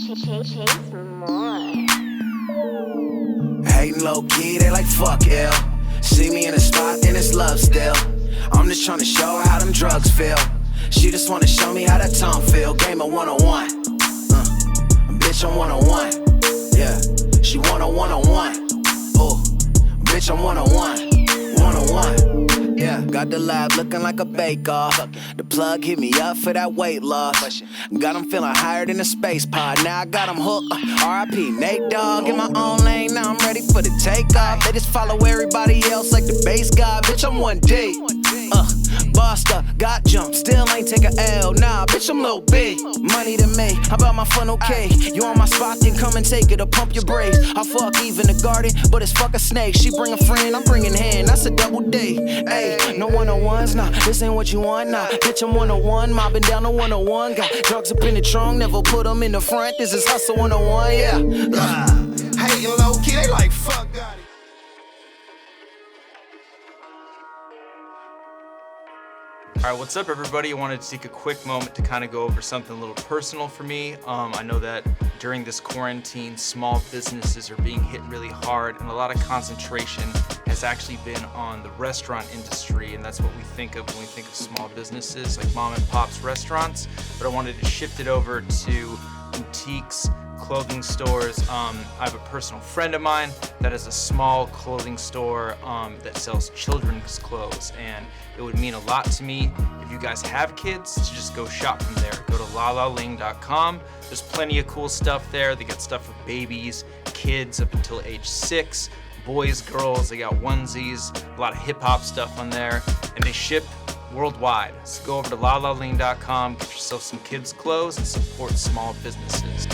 Chase more. Hating low key, they like fuck ill. See me in a spot and it's love still. I'm just trying to show her how them drugs feel. She just wanna show me how that tongue feel. Game of 101. Bitch, I'm 101. Yeah, she want a 101. Oh, bitch, I'm 101. 101. Yeah, got the lab looking like a bake-off. The plug hit me up for that weight loss. Got him feeling higher than a space pod. Now I got him hooked. R.I.P. Nate Dogg in my own lane. Now I'm ready for the takeoff. They just follow everybody else like the base guy. Bitch, I'm 1D. Bossed up, got jumped, still ain't take a L. Nah, bitch, I'm Lil B. Money to me, how about my fun, okay? You on my spot, then come and take it or pump your brakes. I fuck even the garden, but it's fuck a snake. She bring a friend, I'm bringing hand, that's a double D. Ayy, no 101s, nah, this ain't what you want, nah. Bitch, I'm 101, mobbing down the 101. Got drugs up in the trunk, never put them in the front. This is hustle 101, yeah. Hating low key, they like fuck got it. Alright, what's up everybody? I wanted to take a quick moment to kind of go over something a little personal for me. I know that during this quarantine, small businesses are being hit really hard, and a lot of concentration has actually been on the restaurant industry, and that's what we think of when we think of small businesses, like mom and pop's restaurants. But I wanted to shift it over to boutiques, clothing stores. I have a personal friend of mine that has a small clothing store that sells children's clothes, and it would mean a lot to me if you guys have kids to just go shop from there. Go to lalaling.com. There's plenty of cool stuff there. They got stuff for babies, kids up until age 6, boys, girls. They got onesies, a lot of hip hop stuff on there, and they ship worldwide. So go over to lalaling.com, get yourself some kids clothes and support small businesses.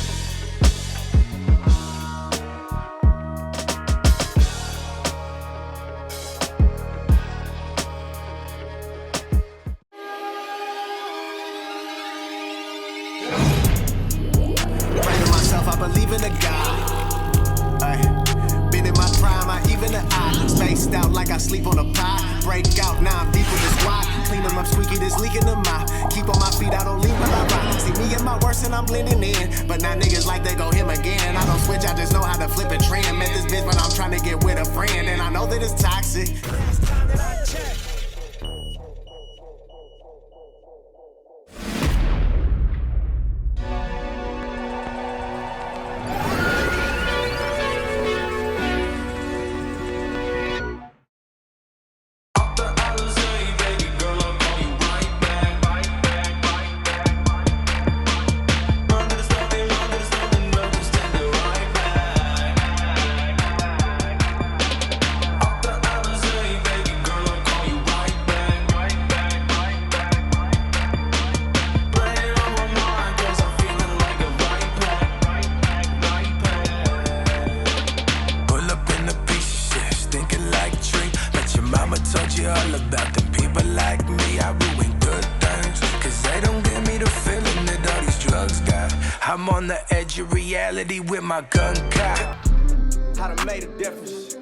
I believe in a God. Been in my prime, I even the eye. Spaced out like I sleep on a pie. Break out, now I'm deep in this wide. Clean them up squeaky, this leak in the mouth. Keep on my feet, I don't leave when I ride. See me at my worst and I'm blending in. But now niggas like they go him again. I don't switch, I just know how to flip a trend. Met this bitch, but I'm trying to get with a friend. And I know that it's toxic. It's time that I check. All about them people like me. I ruin good things, cause they don't give me the feeling that all these drugs got. I'm on the edge of reality with my gun cocked. I done made a difference.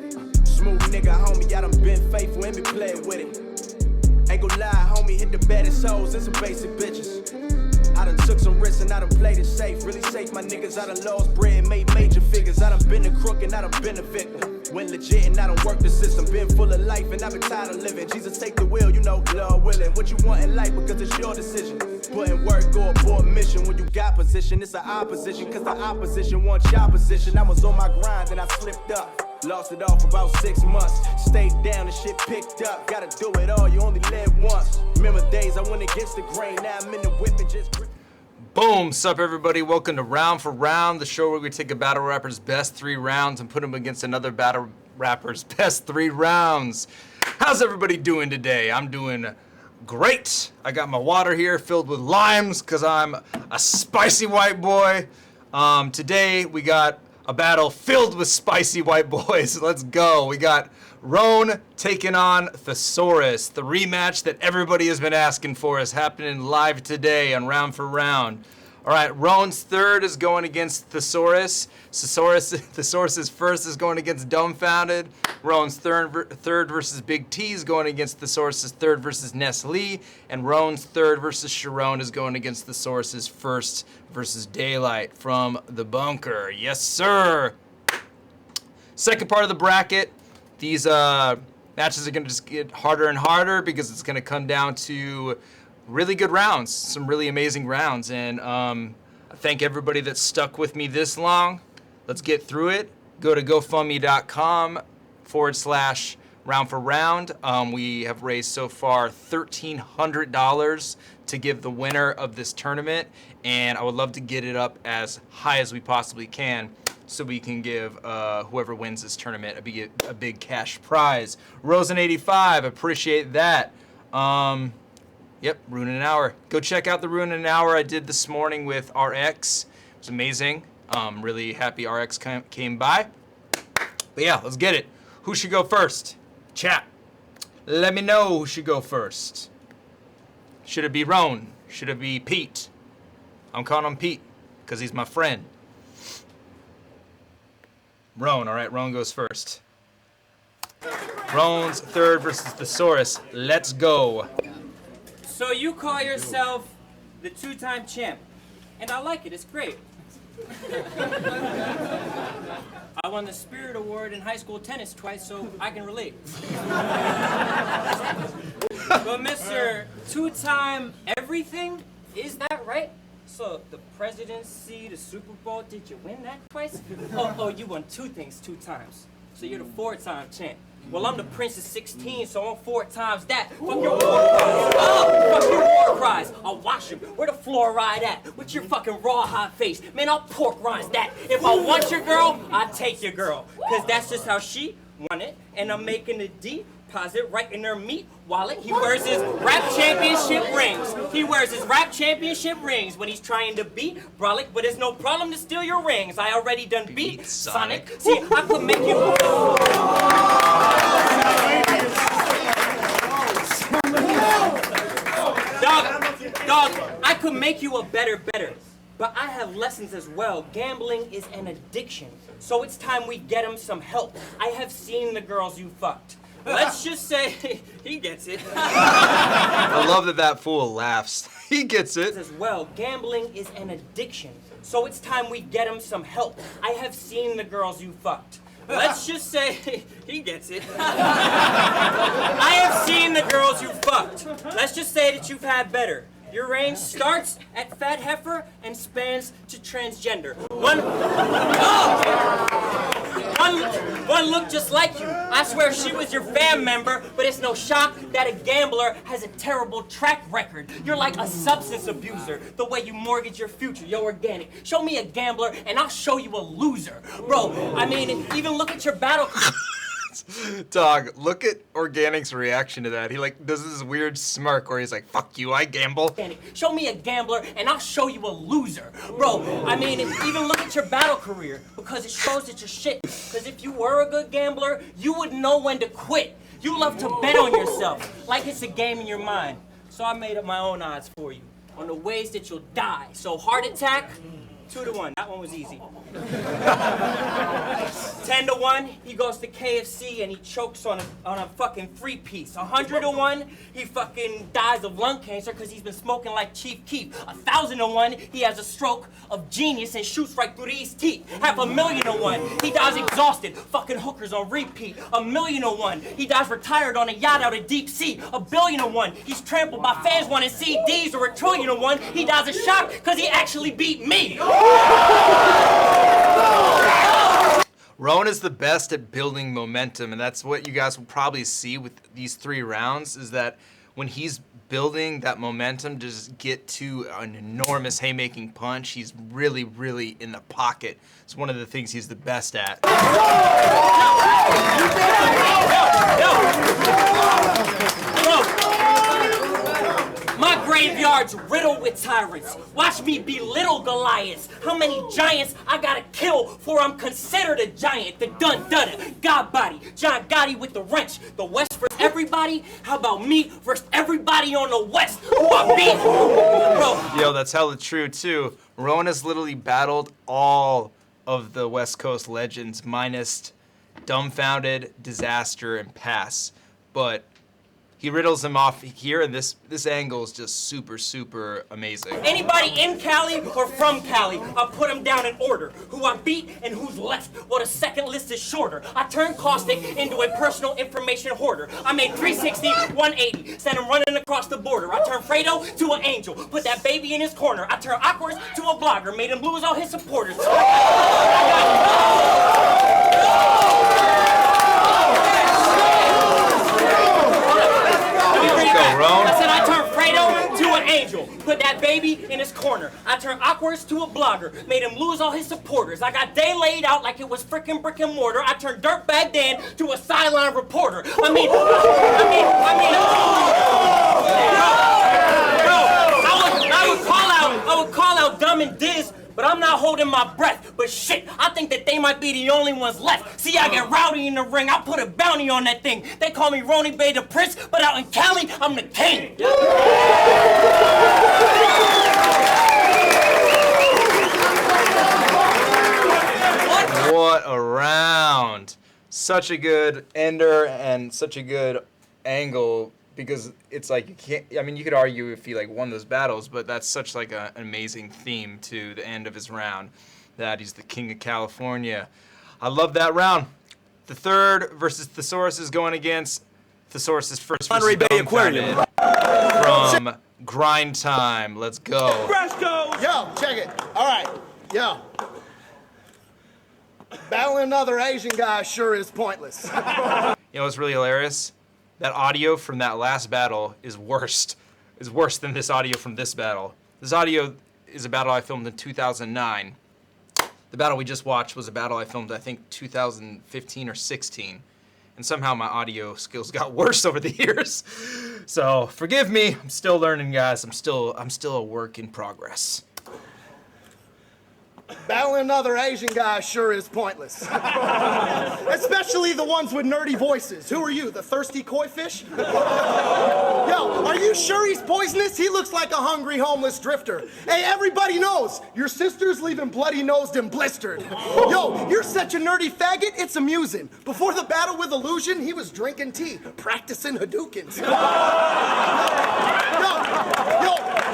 Smooth nigga, homie, I done been faithful and been playing with it. Ain't gon' lie, homie, hit the baddest hoes and some basic bitches. I done took some risks and I done played it safe. Really safe, my niggas, I done lost bread, made major figures. I done been a crook and I done been a victim. Went legit and I done worked the system. Been full of life and I've been tired of living. Jesus, take the wheel, you know, Lord willing. What you want in life because it's your decision. Put in work, go abort mission. When you got position, it's an opposition. Cause the opposition wants your position. I was on my grind and I slipped up. Lost it all for about 6 months. Stayed down and shit picked up. Gotta do it all, you only live once. Remember days I went against the grain. Now I'm in the whip and just grip. Boom! Sup everybody, welcome to Round for Round, the show where we take a battle rapper's best 3 rounds and put them against another battle rapper's best 3 rounds. How's everybody doing today? I'm doing great. I got my water here filled with limes because I'm a spicy white boy. Today we got a battle filled with spicy white boys. Let's go. We got RONE taking on SAURUS. The rematch that everybody has been asking for is happening live today on Round for Round. All right, RONE's third is going against Thesaurus. Thesaurus's first is going against Dumbfounded. RONE's third versus Big T is going against Thesaurus's third versus Nestle. And RONE's third versus Sharon is going against Thesaurus's first versus Daylight from the bunker. Yes, sir. Second part of the bracket. These matches are going to just get harder and harder because it's going to come down to really good rounds, some really amazing rounds, and I thank everybody that stuck with me this long. Let's get through it. Go to GoFundMe.com/round for round. We have raised so far $1,300 to give the winner of this tournament, and I would love to get it up as high as we possibly can so we can give whoever wins this tournament a big cash prize. Rosen85, appreciate that. Yep, Rune in an Hour. Go check out the Rune in an Hour I did this morning with RX. It was amazing. Really happy RX came by. But yeah, let's get it. Who should go first? Chat. Let me know who should go first. Should it be Rone? Should it be Pete? I'm calling him Pete because he's my friend. Rone, all right, Rone goes first. Rone's third versus Thesaurus. Let's go. So you call yourself the two-time champ, and I like it, it's great. I won the Spirit Award in high school tennis twice, so I can relate. But Mr. Two-time everything, is that right? So the presidency, the Super Bowl, did you win that twice? Oh, you won two things 2 times. So you're the 4-time champ. Well, I'm the Prince of 16, so I'm 4 times that. Fuck your war cries. Oh, fuck your war cries. I'll wash him. Where the fluoride at? With your fucking rawhide face. Man, I'll pork rinds that. If I want your girl, I'll take your girl. Because that's just how she want it. And I'm making a deposit right in her meat wallet. He wears his rap championship rings. He wears his rap championship rings when he's trying to beat Brolic, but it's no problem to steal your rings. I already done beat Sonic. See, I could make you... Dog, I could make you a better. But I have lessons as well. Gambling is an addiction. So it's time we get him some help. I have seen the girls you fucked. Let's just say he gets it. I love that fool laughs. He gets it. As well, gambling is an addiction. So it's time we get him some help. I have seen the girls you fucked. Let's just say he gets it. I have seen the girls you fucked. Let's just say that you've had better. Your range starts at fat heifer and spans to transgender. One look just like you. I swear she was your fam member, but it's no shock that a gambler has a terrible track record. You're like a substance abuser, the way you mortgage your future. You're organic. Show me a gambler and I'll show you a loser. Bro, I mean, even look at your battle... Dog, look at Organic's reaction to that. He like does this weird smirk where he's like, fuck you, I gamble. Show me a gambler and I'll show you a loser. Bro, I mean, even look at your battle career because it shows that you're shit. Because if you were a good gambler, you would know when to quit. You love to bet on yourself like it's a game in your mind. So I made up my own odds for you on the ways that you'll die. So heart attack, 2-1. That one was easy. 10-1, he goes to KFC and he chokes on a fucking 3-piece. 100-1, he fucking dies of lung cancer because he's been smoking like Chief Keef. 1,000-1, he has a stroke of genius and shoots right through these teeth. 500,000-1, he dies exhausted, fucking hookers on repeat. 1,000,000-1, he dies retired on a yacht out of deep sea. 1,000,000,000, he's trampled by fans wanting CDs. Or 1,000,000,000,1, he dies of shock because he actually beat me. Rone is the best at building momentum, and that's what you guys will probably see with these 3 rounds, is that when he's building that momentum to just get to an enormous haymaking punch, he's really, really in the pocket. It's one of the things he's the best at. My graveyard's riddled with tyrants. Watch me belittle Goliaths. How many giants I gotta kill before I'm considered a giant? The dun-dudder, God body, John Gotti with the wrench. The West versus everybody? How about me versus everybody on the West? Who I beat? bro. Yo, that's hella true too. RONE has literally battled all of the West Coast legends minus Dumbfounded, Disaster, and Pass. But he riddles them off here, and this angle is just super, super amazing. Anybody in Cali or from Cali, I put them down in order. Who I beat and who's left. Well, the second list is shorter. I turned Caustic into a personal information hoarder. I made 360, 180, sent him running across the border. I turned Fredo to an angel, put that baby in his corner. I turned Awkward to a blogger, made him lose all his supporters. I said I turned Fredo to an angel, put that baby in his corner. I turned Awkwards to a blogger, made him lose all his supporters. I got Day laid out like it was frickin' brick and mortar. I turned Dirtbag Dan to a sideline reporter. I would call out Dumb and Diz, but I'm not holding my breath. But shit, I think that they might be the only ones left. See, I get rowdy in the ring, I put a bounty on that thing. They call me RONE Bay the Prince, but out in Cali, I'm the king. What a round. Such a good ender and such a good angle, because it's like, you can't, I mean, you could argue if he like won those battles, but that's such like an amazing theme to the end of his round, that he's the king of California. I love that round. The third versus Thesaurus is going against Thesaurus' first versus Dumbfounded from Grind Time. Let's go. Yo, check it. All right. Yo. Battling another Asian guy sure is pointless. You know what's really hilarious? That audio from that last battle is worse than this audio from this battle. This audio is a battle I filmed in 2009. The battle we just watched was a battle I filmed, I think, 2015 or 16. And somehow my audio skills got worse over the years. So forgive me, I'm still learning, guys. I'm still a work in progress. Battling another Asian guy sure is pointless. Especially the ones with nerdy voices. Who are you, the thirsty koi fish? Yo, are you sure he's poisonous? He looks like a hungry homeless drifter. Hey, everybody knows, your sister's leaving bloody-nosed and blistered. Yo, you're such a nerdy faggot, it's amusing. Before the battle with Illusion, he was drinking tea, practicing Hadoukens. Yo,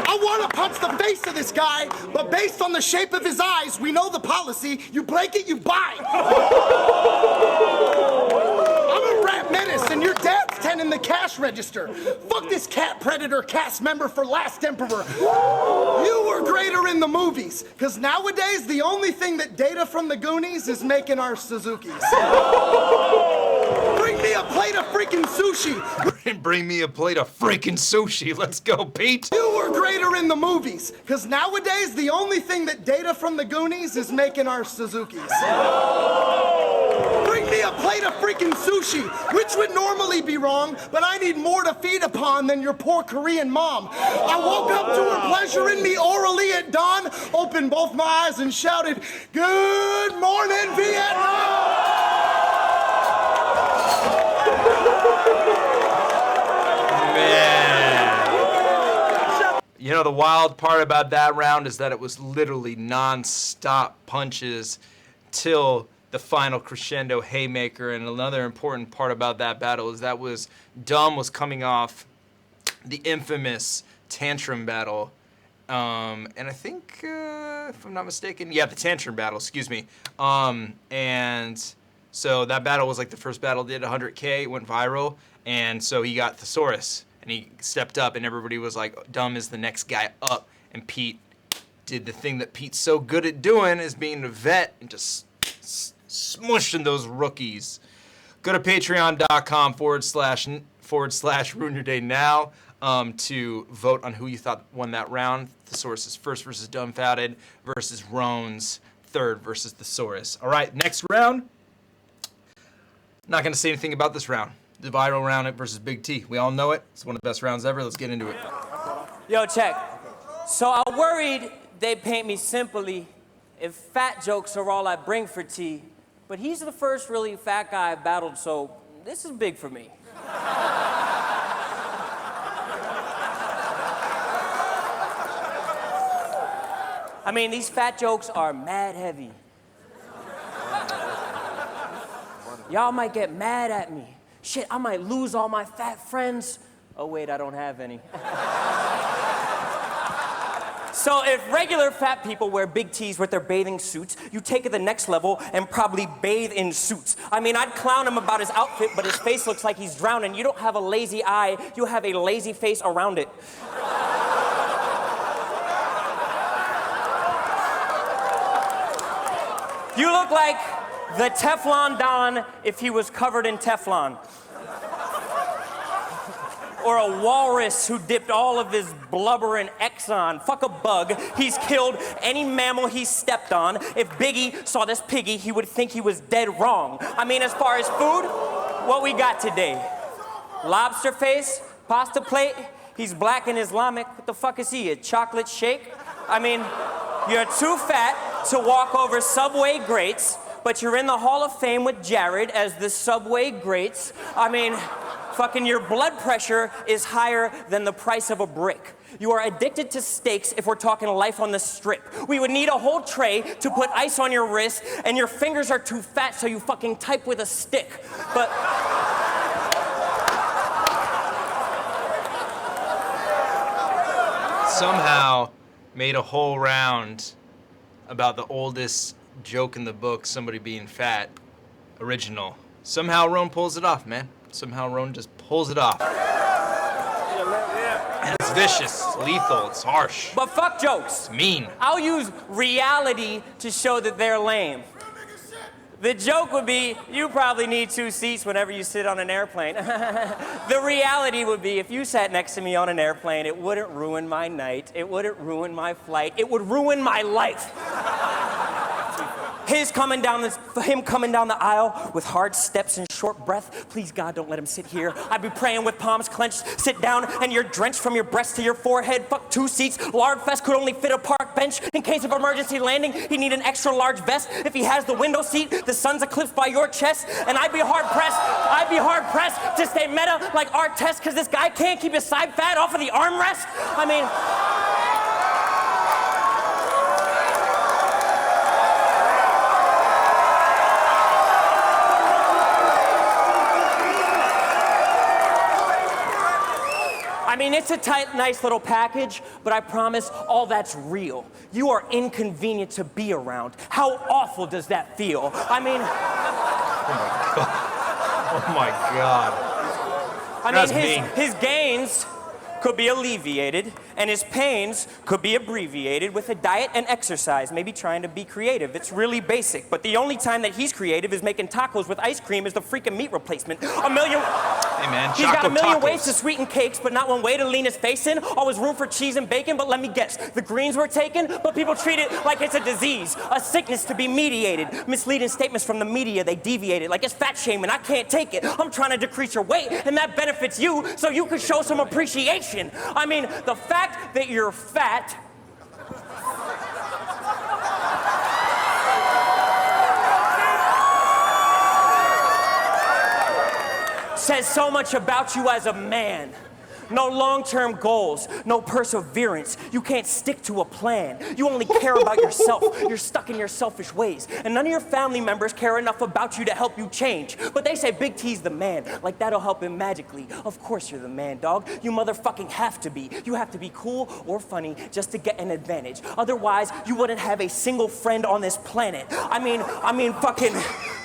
I want to punch the face of this guy, but based on the shape of his eyes, we know the policy. You break it, you buy. I'm a rap menace, and your dad's tending the cash register. Fuck this cat predator cast member for Last Emperor. You were greater in the movies, because nowadays the only thing that Data from the Goonies is making our Suzukis. Bring me a plate of freaking sushi. Bring me a plate of freaking sushi. Let's go, Pete. You were greater in the movies, because nowadays the only thing that Data from the Goonies is making our Suzukis. Bring me a plate of freaking sushi, which would normally be wrong, but I need more to feed upon than your poor Korean mom. I woke up to her pleasure in me orally at dawn, opened both my eyes and shouted, "Good morning, Vietnam!" Man. You know, the wild part about that round is that it was literally non-stop punches till the final crescendo haymaker. And another important part about that battle is that Dumb was coming off the infamous tantrum battle. And I think, if I'm not mistaken, yeah, the tantrum battle, excuse me. And so that battle was like the first battle, did 100K, went viral. And so he got Thesaurus, and he stepped up, and everybody was like, Dumb is the next guy up. And Pete did the thing that Pete's so good at doing, is being a vet and just smushing those rookies. Go to patreon.com/Ruin Your Day now to vote on who you thought won that round. Thesaurus' first versus Dumbfounded versus RONE's third versus Thesaurus. All right, next round. Not going to say anything about this round. The viral round versus Big T. We all know it. It's one of the best rounds ever. Let's get into it. Yo, check. So I worried they'd paint me simply if fat jokes are all I bring for T. But he's the first really fat guy I've battled, so this is big for me. I mean, these fat jokes are mad heavy. Y'all might get mad at me. Shit, I might lose all my fat friends. Oh wait, I don't have any. So if regular fat people wear big tees with their bathing suits, you take it the next level and probably bathe in suits. I mean, I'd clown him about his outfit, but his face looks like he's drowning. You don't have a lazy eye, you have a lazy face around it. You look like the Teflon Don if he was covered in Teflon. Or a walrus who dipped all of his blubber in Exxon. Fuck a bug. He's killed any mammal he stepped on. If Biggie saw this piggy, he would think he was dead wrong. I mean, as far as food, what we got today? Lobster face, pasta plate. He's black and Islamic. What the fuck is he, a chocolate shake? I mean, you're too fat to walk over subway grates, but you're in the Hall of Fame with Jared as the subway grates. I mean, fucking your blood pressure is higher than the price of a brick. You are addicted to steaks if we're talking life on the strip. We would need a whole tray to put ice on your wrist, and your fingers are too fat so you fucking type with a stick. But somehow made a whole round about the oldest joke in the book, somebody being fat, original. Somehow RONE pulls it off, man. Somehow RONE just pulls it off. And it's vicious, it's lethal, it's harsh. But fuck jokes. It's mean. I'll use reality to show that they're lame. The joke would be, you probably need 2 seats whenever you sit on an airplane. The reality would be, if you sat next to me on an airplane, it wouldn't ruin my night, it wouldn't ruin my flight, it would ruin my life. Him coming down the aisle with hard steps and short breath. Please, God, don't let him sit here. I'd be praying with palms clenched. Sit down and you're drenched from your breast to your forehead. Fuck 2 seats. Lard fest could only fit a park bench. In case of emergency landing, he'd need an extra large vest. If he has the window seat, the sun's eclipsed by your chest. And I'd be hard pressed to stay meta like Art Test, because this guy can't keep his side fat off of the armrest. I mean, it's a tight, nice little package, but I promise all that's real. You are inconvenient to be around. How awful does that feel? I mean... Oh my God. I mean, his gains could be alleviated, and his pains could be abbreviated with a diet and exercise, maybe trying to be creative. It's really basic, but the only time that he's creative is making tacos with ice cream as the freaking meat replacement. Hey man, he's got a million tacos. ways to sweeten cakes, but not one way to lean his face in. Always room for cheese and bacon, but let me guess, the greens were taken, but people treat it like it's a disease, a sickness to be mediated. Misleading statements from the media, they deviated, like it's fat shaming, I can't take it. I'm trying to decrease your weight, and that benefits you, so you can show some appreciation. I mean, the fact that you're fat says so much about you as a man. No long-term goals, no perseverance. You can't stick to a plan. You only care about yourself. You're stuck in your selfish ways. And none of your family members care enough about you to help you change. But they say Big T's the man, like that'll help him magically. Of course you're the man, dog. You motherfucking have to be. You have to be cool or funny just to get an advantage. Otherwise, you wouldn't have a single friend on this planet. I mean, fucking...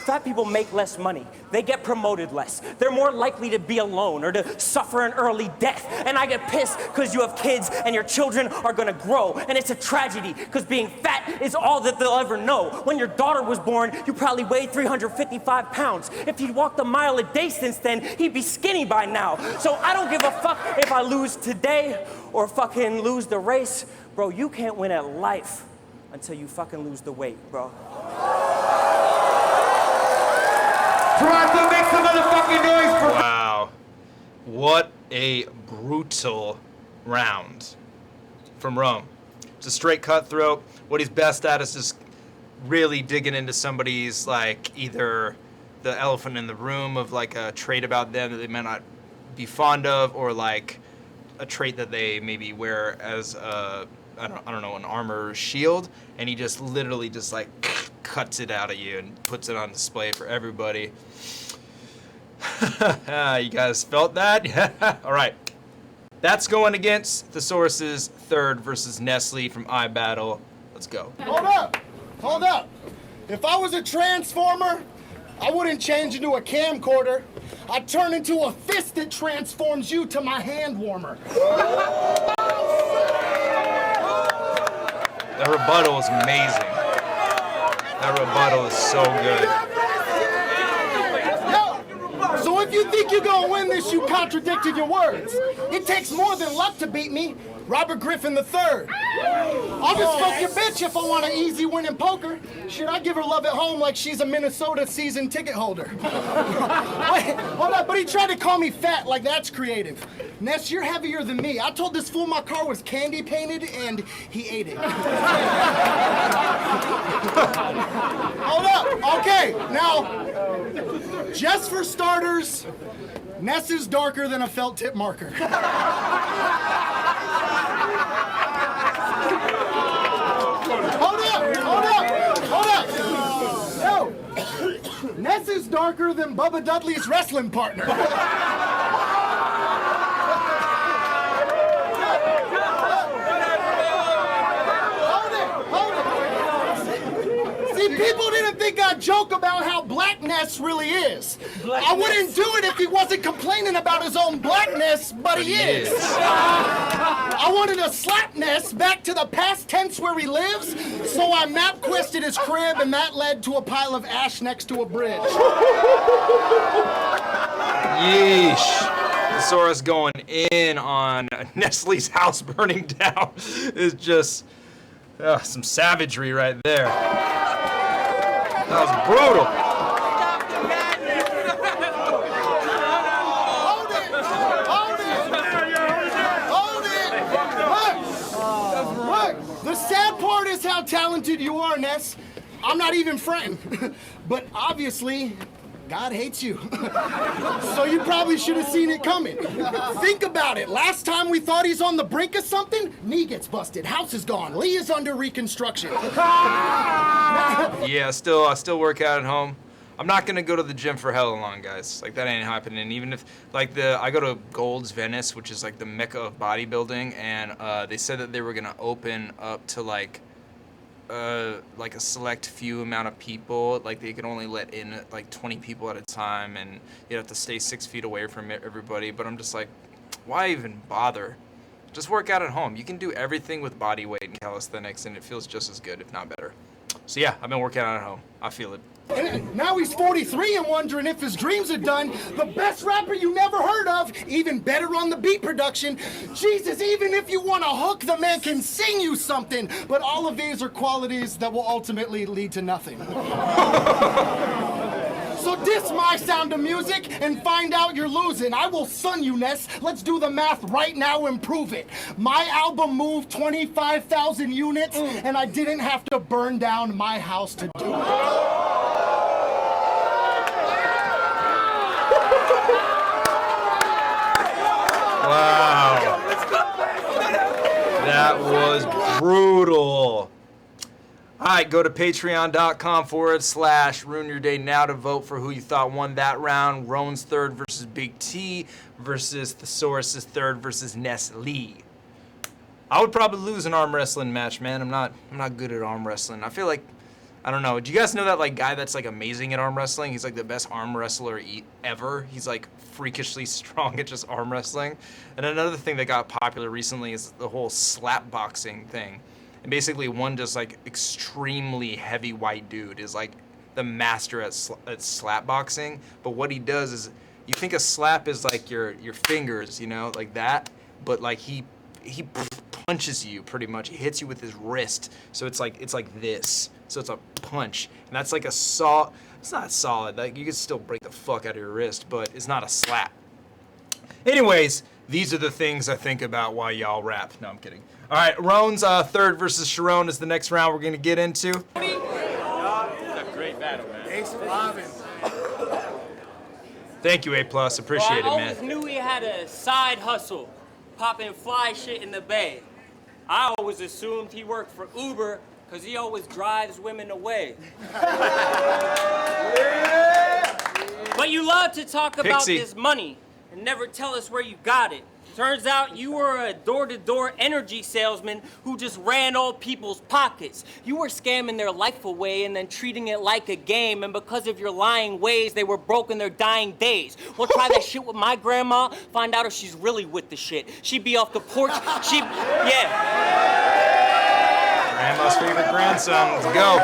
Fat people make less money. They get promoted less. They're more likely to be alone or to suffer an early death. And I get pissed because you have kids and your children are gonna grow. And it's a tragedy because being fat is all that they'll ever know. When your daughter was born, you probably weighed 355 pounds. If he'd walked a mile a day since then, he'd be skinny by now. So I don't give a fuck if I lose today or fucking lose the race. Bro, you can't win at life until you fucking lose the weight, bro. Make some motherfucking noise for... Wow. What a brutal round from RONE. It's a straight cutthroat. What he's best at is just really digging into somebody's, like, either the elephant in the room of, like, a trait about them that they may not be fond of, or, like, a trait that they maybe wear as a I don't know, an armor or shield, and he just literally just like cuts it out of you and puts it on display for everybody. You guys felt that? All right. That's going against Thesaurus's third versus Nestle from iBattle. Let's go. Hold up! Hold up! If I was a transformer, I wouldn't change into a camcorder. I'd turn into a fist that transforms you to my hand warmer. That rebuttal is amazing. That rebuttal is so good. So if you think you're gonna win this, you contradicted your words. It takes more than luck to beat me. Robert Griffin III. I'll just fuck your bitch if I want an easy win in poker. Should I give her love at home like she's a Minnesota season ticket holder? Wait, hold up, but he tried to call me fat like that's creative. Ness, you're heavier than me. I told this fool my car was candy painted and he ate it. Hold up, okay, now, just for starters, Ness is darker than a felt tip marker. Hold up! No! Ness is darker than Bubba Dudley's wrestling partner. Hold it! See, people didn't think I'd joke about how black Ness really is. I wouldn't do it if he wasn't complaining about his own blackness, but he is. I wanted to slap Ness back to the past tense where he lives, so I map quested his crib, and that led to a pile of ash next to a bridge. Yeesh. Thesaurus going in on Nestle's house burning down is just some savagery right there. That was brutal. Look, the sad part is how talented you are, Ness. I'm not even fretting. But obviously, God hates you. So you probably should have seen it coming. Think about it. Last time we thought he's on the brink of something, knee gets busted, house is gone, Lee is under reconstruction. Yeah, I still work out at home. I'm not gonna go to the gym for hella long, guys. Like, that ain't happening. Even if, like, I go to Gold's Venice, which is like the mecca of bodybuilding, and they said that they were gonna open up to like a select few amount of people. Like, they could only let in like 20 people at a time, and you have to stay 6 feet away from everybody. But I'm just like, why even bother? Just work out at home. You can do everything with body weight and calisthenics, and it feels just as good, if not better. So yeah, I've been working out at home. I feel it. And now he's 43 and wondering if his dreams are done. The best rapper you never heard of, even better on the beat production. Jesus, even if you want to hook, the man can sing you something. But all of these are qualities that will ultimately lead to nothing. So diss my sound of music and find out you're losing. I will sun you, Ness. Let's do the math right now and prove it. My album moved 25,000 units, and I didn't have to burn down my house to do it. Wow. That was brutal. All right, go to patreon.com/ruin your day now to vote for who you thought won that round. Rone's third versus Big T versus Thesaurus's third versus Nestle. I would probably lose an arm wrestling match, man. I'm not good at arm wrestling. I feel like, I don't know. Do you guys know that like guy that's like amazing at arm wrestling? He's like the best arm wrestler ever. He's like freakishly strong at just arm wrestling. And another thing that got popular recently is the whole slap boxing thing. And basically one just like extremely heavy white dude is like the master at slap boxing. But what he does is, you think a slap is like your fingers, you know, like that. But like he punches you pretty much. He hits you with his wrist. So it's like this. So it's a punch. And that's like it's not solid. Like, you can still break the fuck out of your wrist, but it's not a slap. Anyways, these are the things I think about while y'all rap. No, I'm kidding. All right, Rone's third versus Sharon is the next round we're going to get into. Great battle, man. Thanks for having. Thank you, A+. Appreciate it, I man. always knew he had a side hustle, popping fly shit in the bay. I always assumed he worked for Uber because he always drives women away. But you love to talk about Pixie. this money and never tell us where you got it. Turns out you were a door-to-door energy salesman who just ran old people's pockets. You were scamming their life away and then treating it like a game, and because of your lying ways, they were broke in their dying days. Well, try that shit with my grandma, find out if she's really with the shit. She'd be off the porch, yeah. Grandma's favorite grandson. Let's go.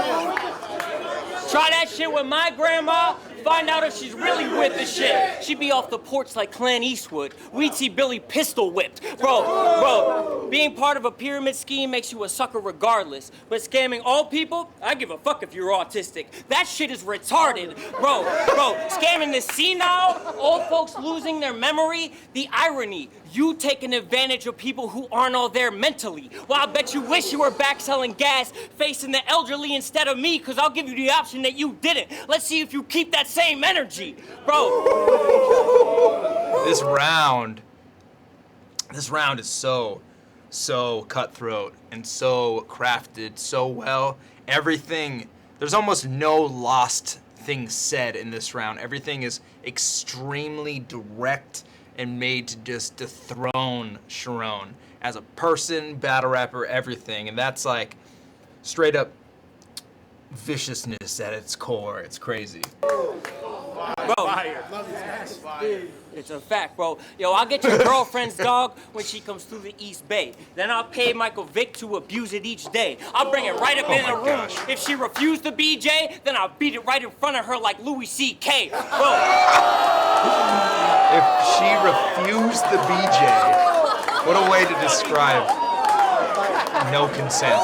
Try that shit with my grandma, find out if she's really with the shit. She'd be off the porch like Clint Eastwood. We'd see Billy pistol whipped. Bro, being part of a pyramid scheme makes you a sucker regardless. But scamming all people, I give a fuck if you're autistic. That shit is retarded. Bro, scamming the senile, old folks losing their memory, the irony. You taking advantage of people who aren't all there mentally. Well, I bet you wish you were back selling gas, facing the elderly instead of me, because I'll give you the option that you didn't. Let's see if you keep that same energy. Bro. This round is so cutthroat and so crafted so well. Everything, there's almost no lost thing said in this round. Everything is extremely direct and made to just dethrone Sharon as a person, battle rapper, everything. And that's like straight up viciousness at its core. It's crazy. Bro, it's a fact, bro. Yo, I'll get your girlfriend's dog when she comes through the East Bay. Then I'll pay Michael Vick to abuse it each day. I'll bring it right up in the room. Gosh. If she refused the BJ, then I'll beat it right in front of her like Louis C.K. Bro. If she refused the BJ, what a way to describe no consent.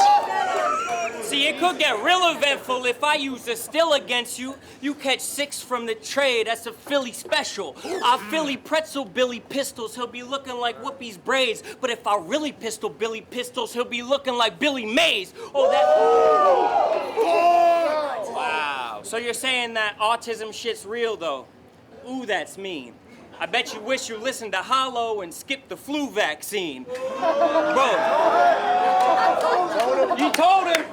See, it could get real eventful if I use a still against you. You catch 6 from the tray, that's a Philly special. I'll Philly pretzel Billy Pistols, he'll be looking like Whoopi's braids. But if I really pistol Billy Pistols, he'll be looking like Billy Mays. Oh, that... Wow. So you're saying that autism shit's real, though? Ooh, that's mean. I bet you wish you listened to Hollow and skipped the flu vaccine. Bro. You told him.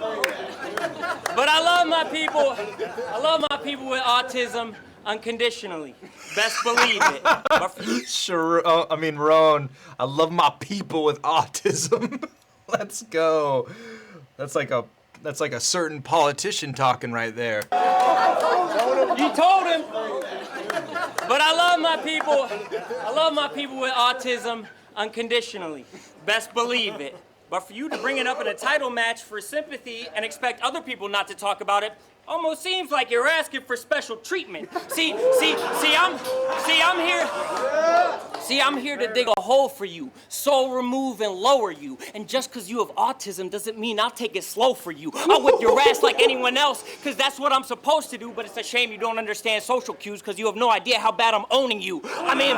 But I love my people. I love my people with autism unconditionally. Best believe it. Sure. RONE. I love my people with autism. Let's go. That's like a certain politician talking right there. You told him. But I love my people. I love my people with autism unconditionally. Best believe it. But for you to bring it up in a title match for sympathy and expect other people not to talk about it almost seems like you're asking for special treatment. I'm here to dig a hole for you, soul remove and lower you. And just because you have autism doesn't mean I'll take it slow for you. I'll whip your ass like anyone else, because that's what I'm supposed to do, but it's a shame you don't understand social cues because you have no idea how bad I'm owning you. I mean...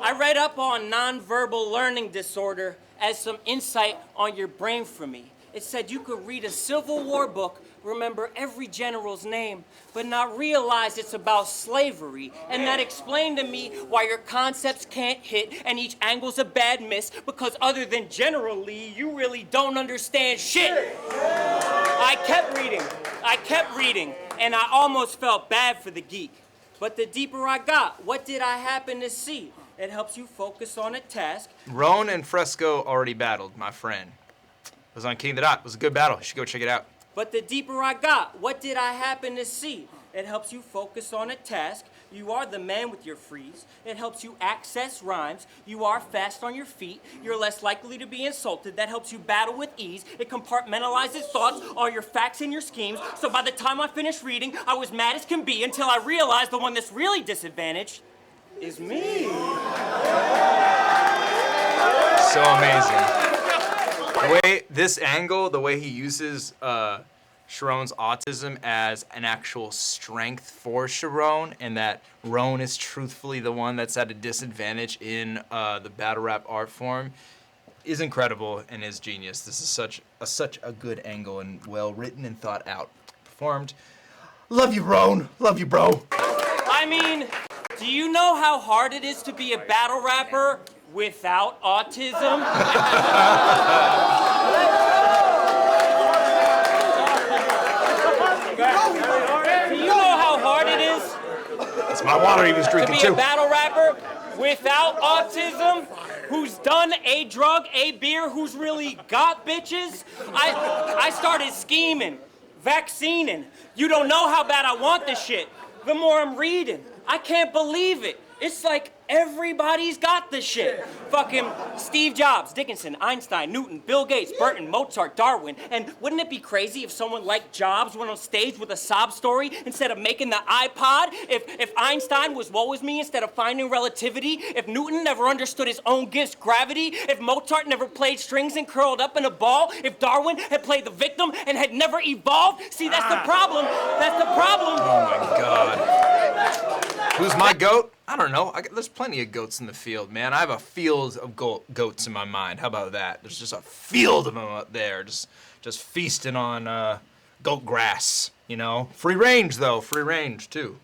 I read up on nonverbal learning disorder as some insight on your brain for me. It said you could read a Civil War book, remember every general's name, but not realize it's about slavery. And that explained to me why your concepts can't hit and each angle's a bad miss, because other than General Lee, you really don't understand shit. I kept reading, and I almost felt bad for the geek. But the deeper I got, what did I happen to see? It helps you focus on a task. RONE and Fresco already battled, my friend. It was on King the Dot. It was a good battle. You should go check it out. But the deeper I got, what did I happen to see? It helps you focus on a task. You are the man with your freeze. It helps you access rhymes. You are fast on your feet. You're less likely to be insulted. That helps you battle with ease. It compartmentalizes thoughts, all your facts and your schemes. So by the time I finished reading, I was mad as can be until I realized the one that's really disadvantaged is me. So amazing. The way this angle, the way he uses Sharon's autism as an actual strength for Sharon, and that RONE is truthfully the one that's at a disadvantage in the battle rap art form, is incredible and is genius. This is such a good angle and well written and thought out, performed. Love you, RONE. Love you, bro. I mean, Do you know how hard it is to be a battle rapper without autism? Do you know how hard it is That's my water he was to drinking be too. a battle rapper without autism? Who's done a drug, a beer, who's really got bitches? I started scheming, vaccining. You don't know how bad I want this shit. The more I'm reading, I can't believe it. It's like everybody's got this shit. Fucking Steve Jobs, Dickinson, Einstein, Newton, Bill Gates, Burton, Mozart, Darwin. And wouldn't it be crazy if someone like Jobs went on stage with a sob story instead of making the iPod? If Einstein was woe is me instead of finding relativity? If Newton never understood his own gift's gravity? If Mozart never played strings and curled up in a ball? If Darwin had played the victim and had never evolved? See, that's the problem. That's the problem. Oh my God. Who's my goat? I don't know. There's plenty of goats in the field, man. I have a field of goats in my mind. How about that? There's just a field of them out there, just feasting on goat grass. You know, free range though, free range too.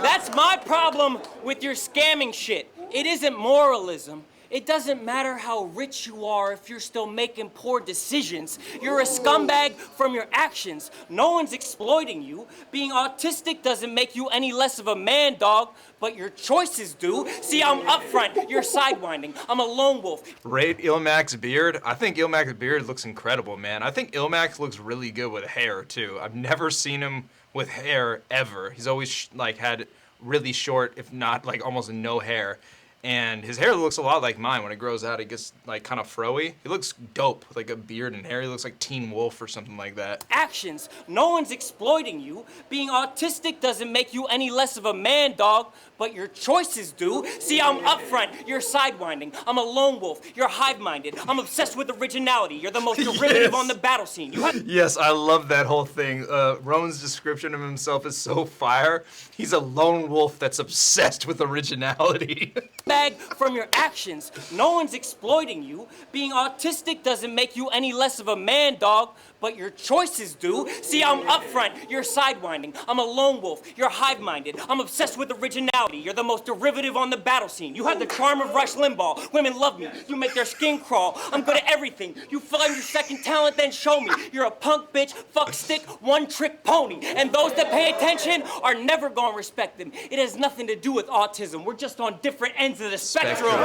That's my problem with your scamming shit. It isn't moralism. It doesn't matter how rich you are if you're still making poor decisions. You're a scumbag from your actions. No one's exploiting you. Being autistic doesn't make you any less of a man, dog, but your choices do. See, I'm upfront, you're sidewinding. I'm a lone wolf. Rate Ilmac's beard. I think Ilmac's beard looks incredible, man. I think Ilmac looks really good with hair too. I've never seen him with hair ever. He's always like had really short, if not like almost no hair. And his hair looks a lot like mine. When it grows out, it gets like kind of froey. He looks dope with like a beard and hair. He looks like Teen Wolf or something like that. Actions. No one's exploiting you. Being autistic doesn't make you any less of a man, dog, but your choices do. See, I'm upfront, you're sidewinding. I'm a lone wolf, you're hive-minded. I'm obsessed with originality. You're the most derivative on the battle scene. Yes, I love that whole thing. Rone's description of himself is so fire. He's a lone wolf that's obsessed with originality. Bag from your actions. No one's exploiting you. Being autistic doesn't make you any less of a man, dog, but your choices do. See, I'm upfront, you're sidewinding. I'm a lone wolf, you're hive-minded. I'm obsessed with originality. You're the most derivative on the battle scene. You have the charm of Rush Limbaugh. Women love me. You make their skin crawl. I'm good at everything. You find your second talent, then show me. You're a punk bitch, fuck stick, one-trick pony. And those that pay attention are never gonna respect them. It has nothing to do with autism. We're just on different ends of the spectrum. Let's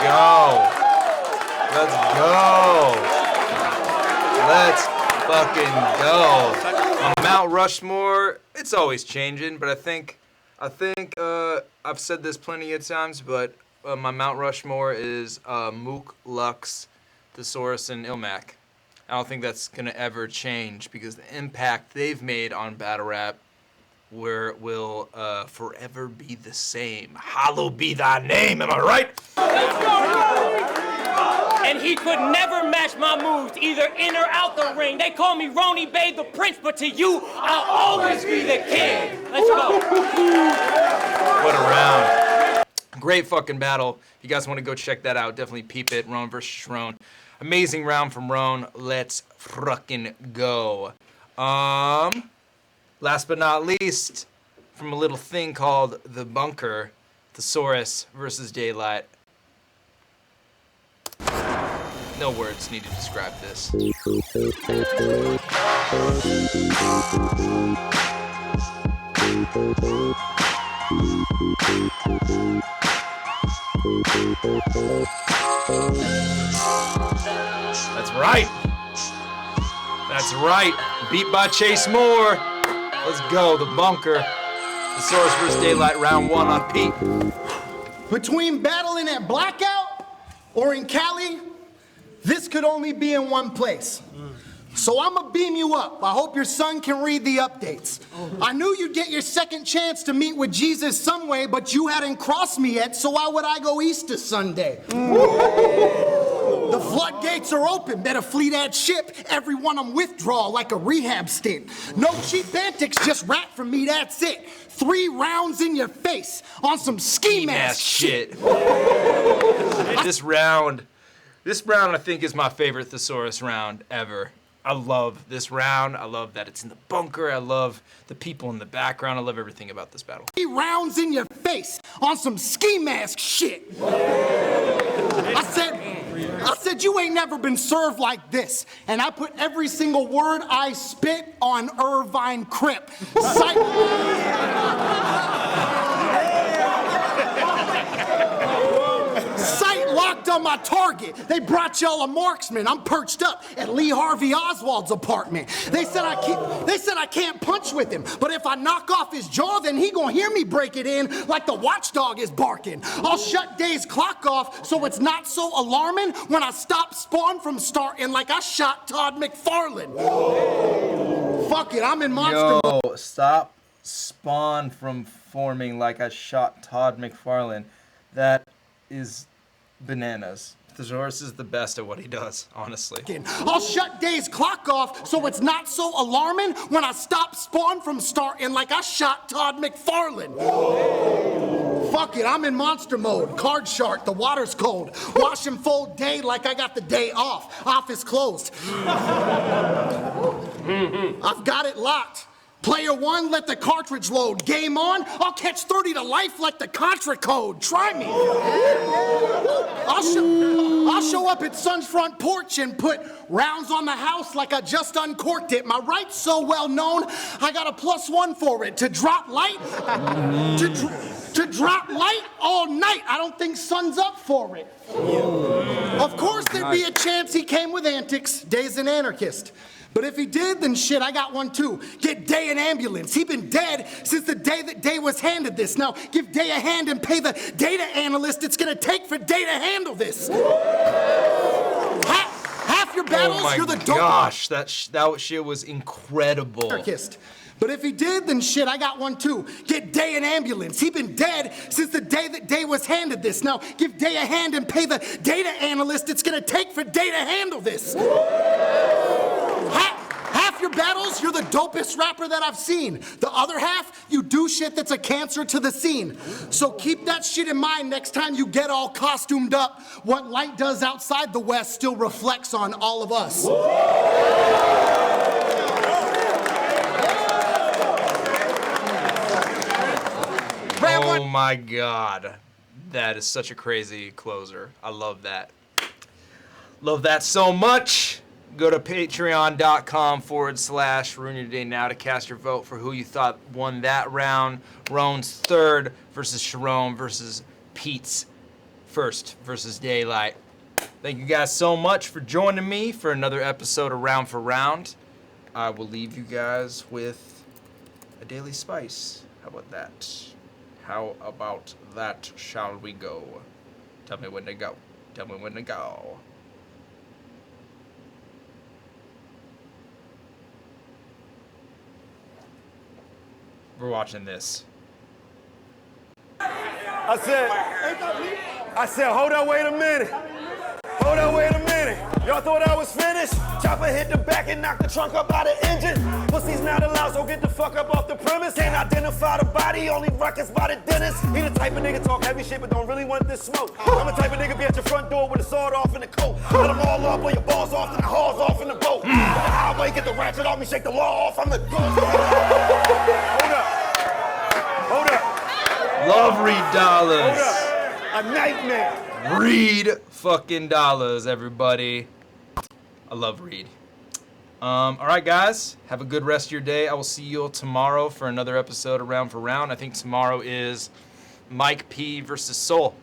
go. Let's go. Let's fucking go. Mount Rushmore, it's always changing, but I think I've said this plenty of times, but my Mount Rushmore is Mook, Lux, Thesaurus, and Ilmac. I don't think that's gonna ever change because the impact they've made on battle rap will forever be the same. Hallowed be thy name, am I right? And he could never match my moves, either in or out the ring. They call me RONE Babe the Prince, but to you, I'll always be the king. Let's go. What a round. Great fucking battle. If you guys want to go check that out, definitely peep it. Rone versus Rone. Amazing round from Rone. Let's fucking go. Last but not least, from a little thing called The Bunker, Thesaurus versus Daylight. No words need to describe this. That's right. That's right. Beat by Chase Moore. Let's go, The Bunker. Thesaurus versus Daylight, round one on Pete. Between battling at Blackout or in Cali, this could only be in one place. So I'm gonna beam you up. I hope your son can read the updates. I knew you'd get your second chance to meet with Jesus some way, but you hadn't crossed me yet, so why would I go Easter Sunday? The floodgates are open. Better flee that ship. Everyone I'm withdraw like a rehab stint. No cheap antics, just rap from me, that's it. 3 rounds in your face on some ski-mask shit. This round I think is my favorite Thesaurus round ever. I love this round. I love that it's in the bunker. I love the people in the background. I love everything about this battle. Rounds in your face on some ski mask shit. I said you ain't never been served like this, and I put every single word I spit on Irvine Crip. Sight locked on my target. They brought y'all a marksman. I'm perched up at Lee Harvey Oswald's apartment. They said I can't punch with him, but if I knock off his jaw, then he gonna hear me break it in like the watchdog is barking. I'll shut Day's clock off so it's not so alarming when I stop Spawn from starting like I shot Todd McFarlane. Fuck it, I'm in monster mode. Yo, stop Spawn from forming like I shot Todd McFarlane. That is bananas. Thesaurus is the best at what he does, honestly. I'll shut Day's clock off so it's not so alarming when I stop Spawn from starting like I shot Todd McFarlane. Fuck it, I'm in monster mode. Card shark, the water's cold. Wash and fold Day like I got the day off. Office closed. I've got it locked. Player one, let the cartridge load. Game on, I'll catch 30 to life like the Contra code. Try me. I'll show up at Sun's front porch and put rounds on the house like I just uncorked it. My right's so well known, I got a +1 for it. To drop light, to drop light all night. I don't think Sun's up for it. Of course there'd be a chance he came with antics. Day's an anarchist. But if he did, then shit, I got one too. Get Day an ambulance. He been dead since the day that Day was handed this. Now, give Day a hand and pay the data analyst it's gonna take for Day to handle this. Half your battles, you're the dope. Oh my gosh, that shit was incredible. Anarchist. But if he did, then shit, I got one too. Get Day an ambulance. He been dead since the day that Day was handed this. Now, give Day a hand and pay the data analyst it's gonna take for Day to handle this. Half your battles, you're the dopest rapper that I've seen. The other half, you do shit that's a cancer to the scene. So keep that shit in mind next time you get all costumed up. What light does outside the West still reflects on all of us. Oh my god. That is such a crazy closer. I love that. Love that so much. Go to patreon.com/Ruin Your Day now to cast your vote for who you thought won that round. Rone's third versus Sharon versus Pete's first versus Daylight. Thank you guys so much for joining me for another episode of Round for Round. I will leave you guys with a daily spice. How about that? How about that shall we go? Tell me when to go. Tell me when to go. We're watching this. I said, hold on, wait a minute. Hold on, wait a minute. Y'all thought I was finished? Chopper hit the back and knocked the trunk up out of engine. Pussy's not allowed, so get the fuck up off the premise. Can't identify the body, only records by the dentist. He the type of nigga talk heavy shit, but don't really want this smoke. I'm the type of nigga be at your front door with a sword off in the coat. Let them all up, pull your balls off, and the halls off in the boat. The highway, get the ratchet off me, shake the law off, I'm the ghost. Hold up. Love Reed Dollars. Hold up. A nightmare. Reed fucking Dollars, everybody. I love Reed. All right, guys. Have a good rest of your day. I will see you all tomorrow for another episode of Round for Round. I think tomorrow is Mike P versus Soul.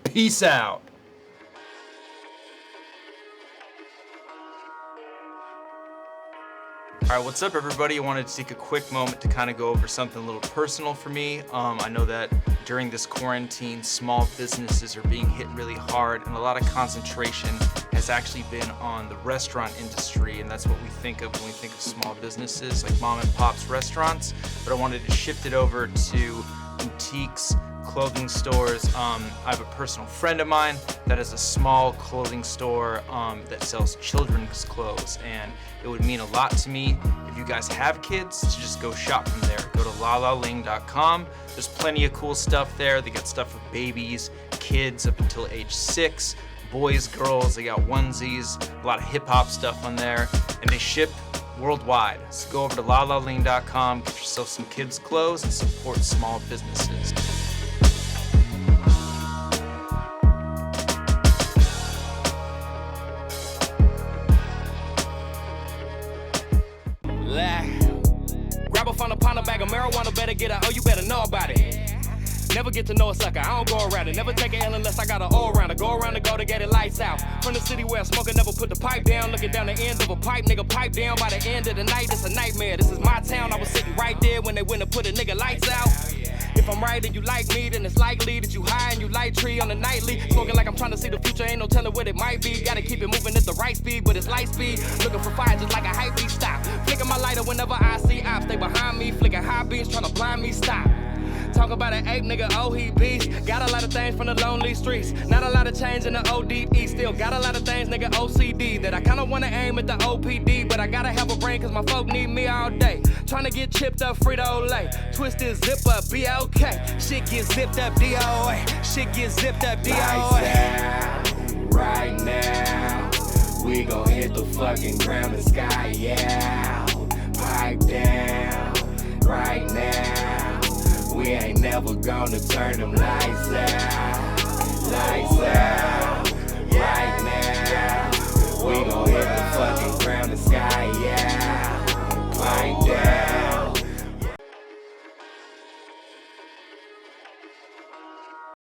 Peace out. All right, what's up, everybody? I wanted to take a quick moment to kind of go over something a little personal for me. I know that during this quarantine, small businesses are being hit really hard, and a lot of concentration has actually been on the restaurant industry, and that's what we think of when we think of small businesses, like mom and pop's restaurants. But I wanted to shift it over to boutiques, clothing stores. I have a personal friend of mine that has a small clothing store that sells children's clothes, and it would mean a lot to me if you guys have kids to just go shop from there. Go to lalaling.com. There's plenty of cool stuff there. They got stuff for babies, kids up until age 6, boys, girls, they got onesies, a lot of hip hop stuff on there, and they ship worldwide. So go over to lalalean.com, get yourself some kids' clothes, and support small businesses. Grab a funnel, pound a bag of marijuana, better get out, oh, you better know about it. Never get to know a sucker, I don't go around it. Never take an L unless I got an all around it. Go around the go to get it lights out. From the city where a smoker never put the pipe down. Looking down the end of a pipe, nigga, pipe down. By the end of the night, it's a nightmare. This is my town, I was sitting right there when they went to put a nigga lights out. If I'm right and you like me, then it's likely that you high and you light tree on the nightly. Smoking like I'm trying to see the future, ain't no telling what it might be. Gotta keep it moving at the right speed, but it's light speed. Looking for fire just like a hype beat, stop. Flicking my lighter whenever I see ops. They behind me, flicking high beams, trying to blind me, stop. Talk about an ape, nigga, oh, he beast. Got a lot of things from the lonely streets. Not a lot of change in the ODE. Still got a lot of things, nigga, OCD. That I kinda wanna aim at the OPD. But I gotta have a brain, cause my folk need me all day. Tryna get chipped up, Frito-Lay. Twisted, zip up, B-O-K. Shit get zipped up, DOA. Shit get zipped up, DOA. Right now, we gon' hit the fucking ground and sky, yeah. Pipe down, right now. We ain't never gonna turn them lights out. Lights